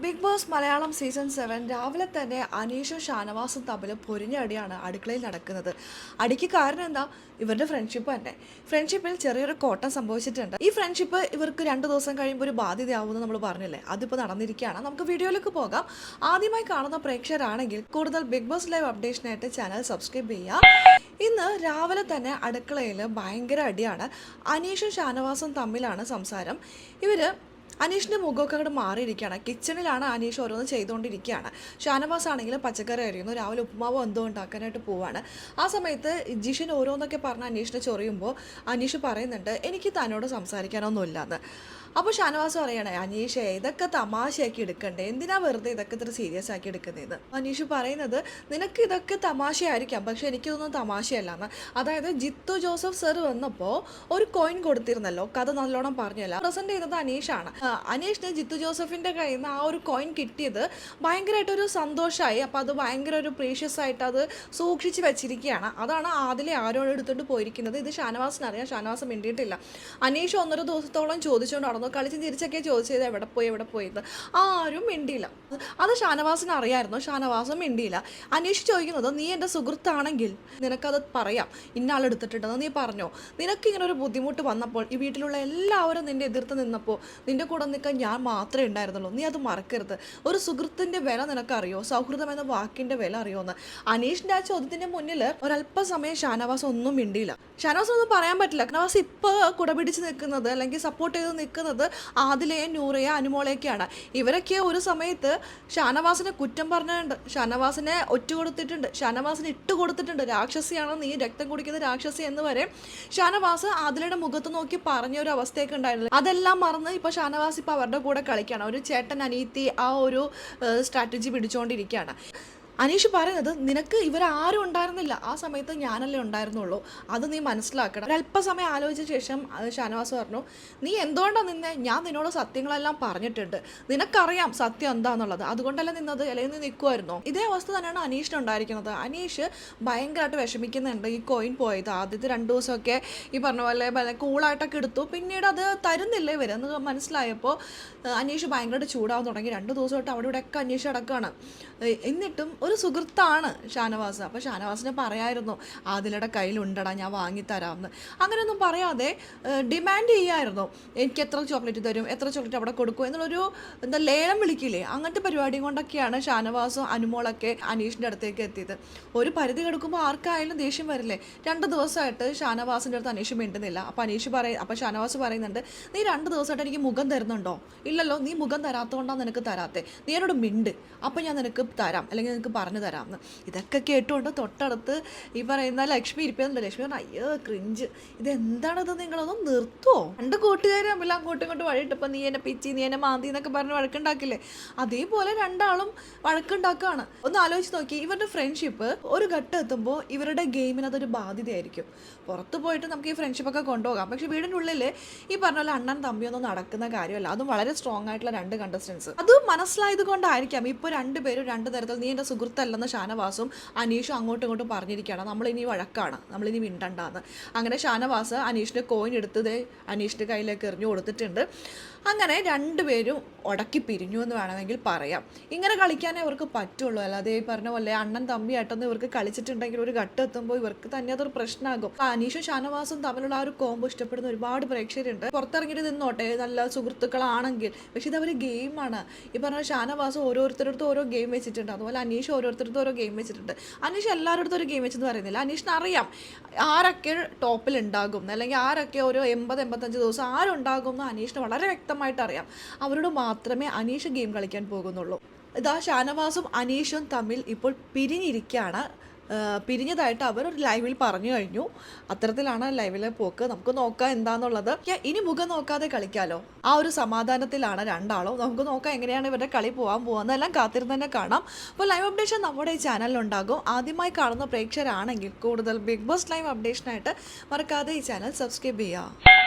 Big boss Malayalam season 7 രാവിലെ തന്നെ അനീഷും ഷാനവാസും തമ്മിൽ പൊരിഞ്ഞ അടിയാണ് അടുക്കളയിൽ നടക്കുന്നത്. അടിക്ക് കാരണം എന്താ? ഇവരുടെ ഫ്രണ്ട്ഷിപ്പ് തന്നെ. ഫ്രണ്ട്ഷിപ്പിൽ ചെറിയൊരു കോട്ടം സംഭവിച്ചിട്ടുണ്ട്. ഈ ഫ്രണ്ട്ഷിപ്പ് ഇവർക്ക് 2 ദിവസം കഴിയുമ്പോൾ ഒരു ബാധ്യതയാവുമെന്ന് നമ്മൾ പറഞ്ഞില്ലേ, അതിപ്പോൾ നടന്നിരിക്കുകയാണ്. നമുക്ക് വീഡിയോയിലേക്ക് പോകാം. ആദ്യമായി കാണുന്ന പ്രേക്ഷകരാണെങ്കിൽ കൂടുതൽ ബിഗ് ബോസ് ലൈവ് അപ്ഡേഷനായിട്ട് ചാനൽ സബ്സ്ക്രൈബ് ചെയ്യുക. ഇന്ന് രാവിലെ തന്നെ അടുക്കളയിൽ ഭയങ്കര അടിയാണ്. അനീഷും ഷാനവാസും തമ്മിലാണ് സംസാരം. അനീഷിൻ്റെ മുഖമൊക്കെ അങ്ങോട്ട് മാറിയിരിക്കുകയാണ്. കിച്ചണിലാണ് അനീഷ് ഓരോന്ന് ചെയ്തുകൊണ്ടിരിക്കുകയാണ്. ഷാനവാസ് ആണെങ്കിൽ പച്ചക്കറി അരിയുന്നു. രാവിലെ ഉപ്പുമാവ് എന്തോ ഉണ്ടാക്കാനായിട്ട് പോവാണ്. ആ സമയത്ത് ജിഷിൻ ഓരോന്നൊക്കെ പറഞ്ഞ് അനീഷിനെ ചൊറിയുമ്പോൾ അനീഷ് പറയുന്നുണ്ട്, എനിക്ക് തന്നോട് സംസാരിക്കാനൊന്നുമില്ലാന്ന്. അപ്പോൾ ഷാനവാസ് പറയണേ, അനീഷേ ഇതൊക്കെ തമാശയാക്കി എടുക്കണ്ടേ, എന്തിനാ വെറുതെ ഇതൊക്കെ ഇത്ര സീരിയസ് ആക്കി എടുക്കുന്നതെന്ന്. അനീഷ് പറയുന്നത്, നിനക്ക് ഇതൊക്കെ തമാശയായിരിക്കാം, പക്ഷെ എനിക്കിതൊന്നും തമാശയല്ലാന്ന്. അതായത് ജിത്തു ജോസഫ് സർ വന്നപ്പോൾ ഒരു കോയിൻ കൊടുത്തിരുന്നല്ലോ, കഥ നല്ലോണം പറഞ്ഞല്ല. പ്രസന്റ് ചെയ്തത് അനീഷാണ്. അനീഷിന് ജിത്തു ജോസഫിൻ്റെ കയ്യിൽ നിന്ന് ആ ഒരു കോയിൻ കിട്ടിയത് ഭയങ്കരമായിട്ടൊരു സന്തോഷമായി. അപ്പോൾ അത് ഭയങ്കര ഒരു പ്രീഷ്യസ് ആയിട്ട് അത് സൂക്ഷിച്ച് വെച്ചിരിക്കുകയാണ്. അതാണ് ആദിലെ ആരോട് എടുത്തുകൊണ്ട് പോയിരിക്കുന്നത്. ഇത് ഷാനവാസിനറിയാം. ഷാനവാസ് മിണ്ടിയിട്ടില്ല. അനീഷ് 1.5 ദിവസത്തോളം ചോദിച്ചുകൊണ്ട് നടന്നു. കളിച്ചും ചിരിച്ചൊക്കെ ചോദിച്ചത് എവിടെ പോയത് ആരും മിണ്ടിയില്ല. അത് ഷാനവാസിന് അറിയായിരുന്നു. ഷാനവാസും മിണ്ടിയില്ല. അനീഷ് ചോദിക്കുന്നത്, നീ എൻ്റെ സുഹൃത്താണെങ്കിൽ നിനക്കത് പറയാം, ഇന്നാളെടുത്തിട്ടുണ്ടെന്ന് നീ പറഞ്ഞോ? നിനക്ക് ഇങ്ങനെ ഒരു ബുദ്ധിമുട്ട് വന്നപ്പോൾ ഈ വീട്ടിലുള്ള എല്ലാവരും നിന്റെ എതിർത്ത് നിന്നപ്പോൾ നിന്റെ കൂടെ നിൽക്കാൻ ഞാൻ മാത്രമേ ഉണ്ടായിരുന്നുള്ളൂ. നീ അത് മറക്കരുത്. ഒരു സുഹൃത്തിൻ്റെ വില നിനക്കറിയോ? സൗഹൃദം എന്ന വാക്കിൻ്റെ വില അറിയോന്ന്. അനീഷിൻ്റെ ആ ചോദ്യത്തിൻ്റെ മുന്നിൽ ഒരല്പസമയം ഷാനവാസ് ഒന്നും മിണ്ടിയില്ല. ഷാനവാസ് ഒന്നും പറയാൻ പറ്റില്ല. ഷാനവാസ് ഇപ്പോൾ കുടപിടിച്ച് നിൽക്കുന്നത് അല്ലെങ്കിൽ സപ്പോർട്ട് ചെയ്ത് നിൽക്കുന്നത് ആദിലയെ, നൂറയെ, അനുമോളയൊക്കെയാണ്. ഇവരൊക്കെ ഒരു സമയത്ത് ഷാനവാസിനെ കുറ്റം പറഞ്ഞിട്ടുണ്ട്, ഷാനവാസിനെ ഒറ്റ കൊടുത്തിട്ടുണ്ട്, ഷാനവാസിനെ ഇട്ട് കൊടുത്തിട്ടുണ്ട്. രാക്ഷസിയാണ് നീ, രക്തം കുടിക്കുന്ന രാക്ഷസി എന്ന് വരെ ഷാനവാസ് ആദിലയുടെ മുഖത്ത് നോക്കി പറഞ്ഞ ഒരു അവസ്ഥയൊക്കെ ഉണ്ടായിരുന്നു. അതെല്ലാം മറന്ന് ഇപ്പോൾ ഷാനവാസ് ഇപ്പോൾ അവരുടെ കൂടെ കളിക്കുകയാണ്. ഒരു ചേട്ടൻ അനീതി ആ ഒരു സ്ട്രാറ്റജി പിടിച്ചുകൊണ്ടിരിക്കുകയാണ്. അനീഷ് പറയുന്നത്, നിനക്ക് ഇവരാരും ഉണ്ടായിരുന്നില്ല, ആ സമയത്ത് ഞാനല്ലേ ഉണ്ടായിരുന്നുള്ളൂ, അത് നീ മനസ്സിലാക്കണം. ഒരല്പസമയം ആലോചിച്ച ശേഷം ഷാനവാസ് പറഞ്ഞു, നീ എന്തുകൊണ്ടാണ് നിന്നെ? ഞാൻ നിന്നോട് സത്യങ്ങളെല്ലാം പറഞ്ഞിട്ടുണ്ട്, നിനക്കറിയാം സത്യം എന്താണെന്നുള്ളത്, അതുകൊണ്ടല്ല നിന്നത്, അല്ലെങ്കിൽ നീ നിൽക്കുമായിരുന്നോ? ഇതേ അവസ്ഥ തന്നെയാണ് അനീഷിനുണ്ടായിരിക്കുന്നത്. അനീഷ് ഭയങ്കരമായിട്ട് വിഷമിക്കുന്നുണ്ട്. ഈ കോയിൻ പോയത് ആദ്യത്തെ 2 ദിവസമൊക്കെ ഈ പറഞ്ഞ പോലെ കൂളായിട്ടൊക്കെ എടുത്തു. പിന്നീട് അത് തരുന്നില്ല ഇവരെന്ന് മനസ്സിലായപ്പോൾ അനീഷ് ഭയങ്കരമായിട്ട് ചൂടാവാൻ തുടങ്ങി. 2 ദിവസമായിട്ട് അവിടെ ഇവിടെയൊക്കെ അനീഷ് അടക്കമാണ്. എന്നിട്ടും ഒരു സുഹൃത്താണ് ഷാനവാസ്. അപ്പോൾ ഷാനവാസിനെ പറയായിരുന്നു, ആദിലയുടെ കയ്യിലുണ്ടടാ, ഞാൻ വാങ്ങിത്തരാമെന്ന്. അങ്ങനെയൊന്നും പറയാതെ ഡിമാൻഡ് ചെയ്യായിരുന്നു, എനിക്ക് എത്ര ചോക്ലേറ്റ് തരും, എത്ര ചോക്ലേറ്റ് അവിടെ കൊടുക്കും എന്നുള്ളൊരു ലേലം വിളിക്കില്ലേ, അങ്ങനത്തെ പരിപാടി കൊണ്ടൊക്കെയാണ് ഷാനവാസും അനുമോളൊക്കെ അനീഷിൻ്റെ അടുത്തേക്ക് എത്തിയത്. ഒരു പരിധി കിടക്കുമ്പോൾ ആർക്കായാലും ദേഷ്യം വരില്ലേ. 2 ദിവസമായിട്ട് ഷാനവാസിൻ്റെ അടുത്ത് അനീഷ് മിണ്ടുന്നില്ല. അപ്പോൾ ഷാനവാസ് പറയുന്നുണ്ട്, നീ 2 ദിവസമായിട്ട് എനിക്ക് മുഖം തരുന്നുണ്ടോ? ഇല്ലല്ലോ, നീ മുഖം തരാത്തതുകൊണ്ടാണ് നിനക്ക് തരാത്തത്, നീ എന്നോട് മിണ്ട്, അപ്പോൾ ഞാൻ നിനക്ക് തരാം, അല്ലെങ്കിൽ നിനക്ക് പറഞ്ഞു തരാമെന്ന്. ഇതൊക്കെ കേട്ടുകൊണ്ട് തൊട്ടടുത്ത് ഈ പറയുന്ന ലക്ഷ്മി ഇരിക്കുന്നുണ്ട്. ലക്ഷ്മി പറഞ്ഞു, അയ്യോ ക്രിഞ്ച്, ഇതെന്താണിത്, നിങ്ങളൊന്നും നിർത്തുമോ? 2 കൂട്ടുകാരും എല്ലാം അങ്ങോട്ടും വഴിയിട്ടപ്പോൾ നീ എന്നെ പിച്ചി, നീ എന്നെ മാന്തി എന്നൊക്കെ പറഞ്ഞ് വഴക്കുണ്ടാക്കില്ലേ, അതേപോലെ രണ്ടാളും വഴക്കുണ്ടാക്കുകയാണ്. ഒന്ന് ആലോചിച്ച് നോക്കി, ഇവരുടെ ഫ്രണ്ട്ഷിപ്പ് ഒരു ഘട്ടം എത്തുമ്പോൾ ഇവരുടെ ഗെയിമിന് അതൊരു ബാധ്യതയായിരിക്കും. പുറത്ത് പോയിട്ട് നമുക്ക് ഈ ഫ്രണ്ട്ഷിപ്പൊക്കെ കൊണ്ടുപോകാം, പക്ഷേ വീടിൻ്റെ ഉള്ളിൽ ഈ പറഞ്ഞ പോലെ അണ്ണൻ തമ്പിയൊന്നും നടക്കുന്ന കാര്യമല്ല. അതും വളരെ സ്ട്രോങ് ആയിട്ടുള്ള 2 കണ്ടസ്റ്റൻസ്. അത് മനസ്സിലായത് കൊണ്ടായിരിക്കാം ഇപ്പോൾ 2 പേരും 2 തരത്തിൽ, നീ എൻ്റെ സുഹൃത്തല്ലെന്ന് ഷാനവാസും അനീഷും അങ്ങോട്ടും ഇങ്ങോട്ടും പറഞ്ഞിരിക്കുകയാണ്. നമ്മളിനി വഴക്കാണ്, നമ്മളിനി മിണ്ടണ്ടാന്ന്. അങ്ങനെ ഷാനവാസ് അനീഷിൻ്റെ കോയിൻ എടുത്തത് അനീഷിൻ്റെ കയ്യിലേക്ക് എറിഞ്ഞു കൊടുത്തിട്ടുണ്ട്. അങ്ങനെ 2 പേരും ഉടക്കി പിരിഞ്ഞു എന്ന് വേണമെങ്കിൽ പറയാം. ഇങ്ങനെ കളിക്കാനേ അവർക്ക് പറ്റുള്ളൂ. അല്ലാതെ ഈ പറഞ്ഞ പോലെ അണ്ണൻ തമ്പിയായിട്ടൊന്നും ഇവർക്ക് കളിച്ചിട്ടുണ്ടെങ്കിൽ ഒരു ഘട്ടം എത്തുമ്പോൾ ഇവർക്ക് തന്നെ അതൊരു പ്രശ്നമാകും. അനീഷും ഷാനവാസും തമ്മിലുള്ള ആ ഒരു കോംബോ ഇഷ്ടപ്പെടുന്ന ഒരുപാട് പ്രേക്ഷകരുണ്ട്. പുറത്തിറങ്ങിയിട്ട് നിന്നോട്ടെ, നല്ല സുഹൃത്തുക്കളാണെങ്കിൽ. പക്ഷെ ഇത് അവർ ഗെയിമാണ്. ഈ പറഞ്ഞ ഷാനവാസ് ഓരോരുത്തരടുത്തും ഓരോ ഗെയിം വെച്ചിട്ടുണ്ട്, അതുപോലെ അനീഷ് ഓരോരുത്തരടുത്തും ഓരോ ഗെയിം വെച്ചിട്ടുണ്ട്. അനീഷ് എല്ലാവരുടെ ഒരു ഗെയിം വെച്ചെന്ന് പറയുന്നില്ല. അനീഷിന് അറിയാം ആരൊക്കെ ടോപ്പിൽ ഉണ്ടാകും, അല്ലെങ്കിൽ ആരൊക്കെ ഒരു 80-85 ദിവസം ആരുണ്ടാകും എന്ന് അനീഷിന് വളരെ വ്യക്തമായിട്ട് അറിയാം. അവരോട് മാത്രമേ അനീഷ് ഗെയിം കളിക്കാൻ പോകുന്നുള്ളൂ. ഇതാ ഷാനവാസും അനീഷും തമ്മിൽ ഇപ്പോൾ പിരിഞ്ഞതായിട്ട് അവർ ഒരു ലൈവിൽ പറഞ്ഞു കഴിഞ്ഞു. അത്തരത്തിലാണ് ലൈവിലെ പോക്ക്. നമുക്ക് നോക്കാം എന്താണെന്നുള്ളത്. ഇനി മുഖം നോക്കാതെ കളിക്കാലോ, ആ ഒരു സമാധാനത്തിലാണ് രണ്ടാളും. നമുക്ക് നോക്കാം എങ്ങനെയാണ് ഇവരുടെ കളി പോകാമെന്നെല്ലാം കാത്തിരുന്ന് തന്നെ കാണാം. അപ്പോൾ ലൈവ് അപ്ഡേഷൻ നമ്മുടെ ഈ ചാനലിലുണ്ടാകും. ആദ്യമായി കാണുന്ന പ്രേക്ഷകരാണെങ്കിൽ കൂടുതൽ ബിഗ് ബോസ് ലൈവ് അപ്ഡേഷനായിട്ട് മറക്കാതെ ഈ ചാനൽ സബ്സ്ക്രൈബ് ചെയ്യുക.